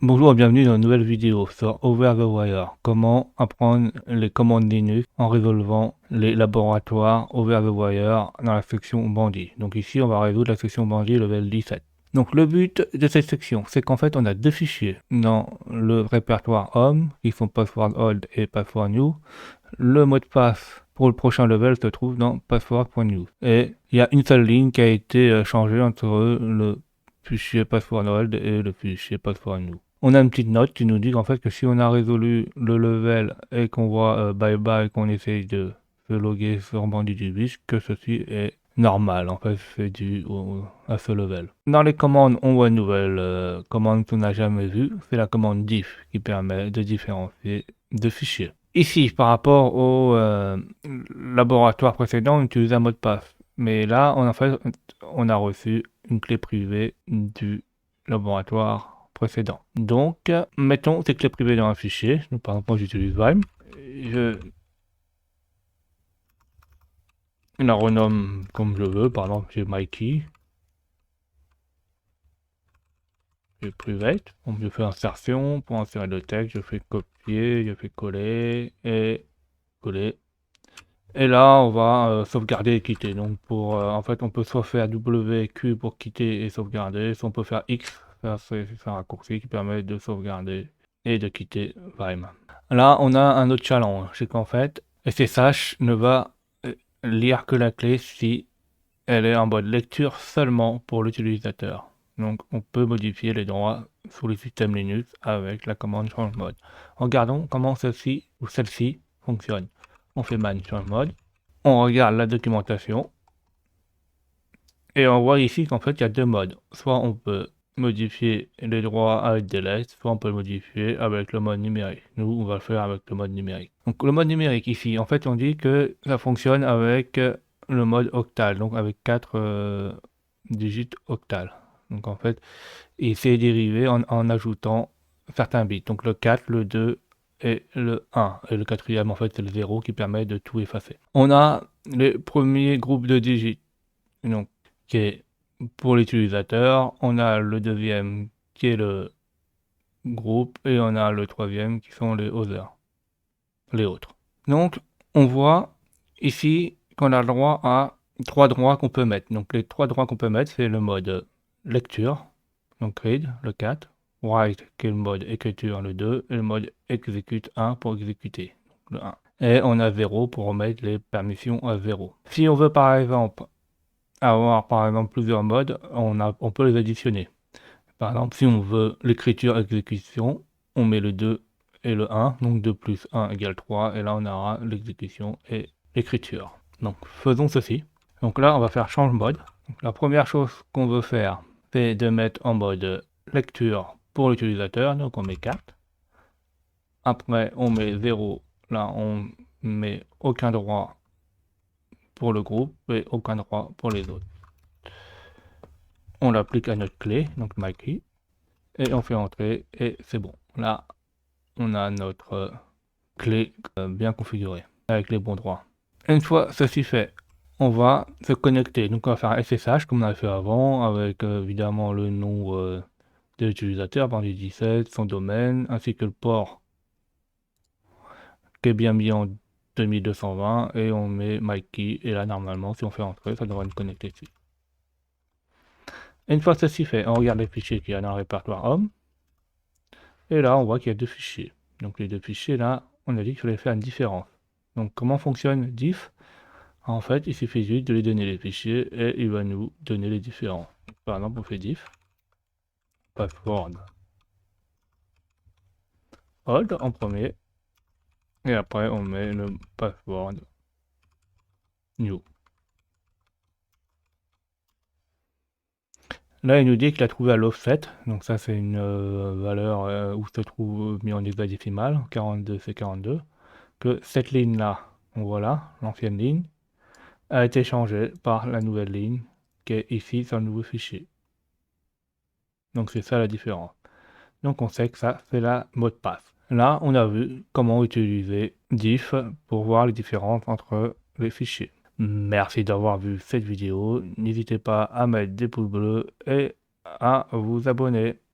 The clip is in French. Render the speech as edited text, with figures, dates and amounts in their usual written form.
Bonjour et bienvenue dans une nouvelle vidéo sur Over the Wire. Comment apprendre les commandes Linux en résolvant les laboratoires Over the Wire dans la section bandit. Donc ici on va résoudre la section bandit level 17. Donc le but de cette section, c'est qu'en fait on a deux fichiers dans le répertoire home qui sont password old et password new. Le mot de passe pour le prochain level se trouve dans password.new. Et il y a une seule ligne qui a été changée entre le fichier password old et le fichier password new. On a une petite note qui nous dit qu'en fait que si on a résolu le level et qu'on voit bye bye, qu'on essaye de se loguer sur Bandit du Biche, que ceci est normal, en fait c'est dû à ce level. Dans les commandes, on voit une nouvelle commande qu'on n'a jamais vue, c'est la commande diff qui permet de différencier deux fichiers. Ici, par rapport au laboratoire précédent, on utilisait un mot de passe. Mais là, on a reçu une clé privée du laboratoire précédent. Donc, mettons ces clés privées dans un fichier. Donc, par exemple, j'utilise Vime. Je la renomme comme je veux. Par exemple, j'ai MyKey. Je private. Donc, je fais insertion. Pour insérer le texte, je fais copier, je fais coller et coller. Et là, on va sauvegarder et quitter. Donc, en fait, on peut soit faire WQ pour quitter et sauvegarder, soit on peut faire X, c'est un raccourci qui permet de sauvegarder et de quitter Vime. Là, on a un autre challenge, c'est qu'en fait, SSH ne va lire que la clé si elle est en mode lecture seulement pour l'utilisateur. Donc, on peut modifier les droits sous les systèmes Linux avec la commande change mode. Regardons comment ceci ou celle-ci fonctionne. On fait man change mode, on regarde la documentation et on voit ici qu'en fait il y a deux modes. Soit on peut modifier les droits avec DLS, soit on peut le modifier avec le mode numérique. Nous, on va le faire avec le mode numérique. Donc le mode numérique ici, en fait on dit que ça fonctionne avec le mode octal, donc avec 4 digits octal. Donc en fait, il s'est dérivé en ajoutant certains bits. Donc le 4, le 2 et le 1. Et le quatrième, en fait, c'est le 0 qui permet de tout effacer. On a les premiers groupes de digits, donc, qui est pour l'utilisateur. On a le deuxième qui est le groupe et on a le troisième qui sont les others, les autres. Donc, on voit ici qu'on a le droit à 3 droits qu'on peut mettre. Donc, les 3 droits qu'on peut mettre, c'est le mode lecture, donc read, le 4, write, qui est le mode écriture, le 2, et le mode execute 1 pour exécuter, donc le 1. Et on a 0 pour remettre les permissions à 0. Si on veut par exemple avoir plusieurs modes, on peut les additionner. Par exemple, si on veut l'écriture exécution, on met le 2 et le 1, donc 2 plus 1 égale 3, et là on aura l'exécution et l'écriture. Donc faisons ceci. Donc là on va faire change mode. Donc, la première chose qu'on veut faire, c'est de mettre en mode lecture pour l'utilisateur, donc on met 4. Après on met 0, là on met aucun droit pour le groupe et aucun droit pour les autres. On l'applique à notre clé, donc MyKey, et on fait entrer et c'est bon. Là on a notre clé bien configurée avec les bons droits. Une fois ceci fait, on va se connecter. Donc on va faire un SSH comme on a fait avant avec évidemment le nom de l'utilisateur, Bandit 17, son domaine, ainsi que le port qui est bien mis en 2220 et on met MyKey et là normalement si on fait entrer ça devrait nous connecter ici. Une fois ceci fait, on regarde les fichiers qu'il y a dans le répertoire home et là on voit qu'il y a deux fichiers. Donc les deux fichiers là, on a dit qu'il fallait faire une différence. Donc comment fonctionne diff? En fait, il suffit juste de lui donner les fichiers et il va nous donner les différents. Par exemple, on fait diff password old en premier et après on met le password new. Là, il nous dit qu'il a trouvé à l'offset, donc ça c'est une valeur où se trouve mis en hexadécimal, 42 c'est 42, que cette ligne là, donc voilà, l'ancienne ligne, a été changée par la nouvelle ligne qui est ici sur le nouveau fichier. Donc c'est ça la différence. Donc on sait que ça c'est la mot de passe. Là, on a vu comment utiliser diff pour voir les différences entre les fichiers. Merci d'avoir vu cette vidéo. N'hésitez pas à mettre des pouces bleus et à vous abonner.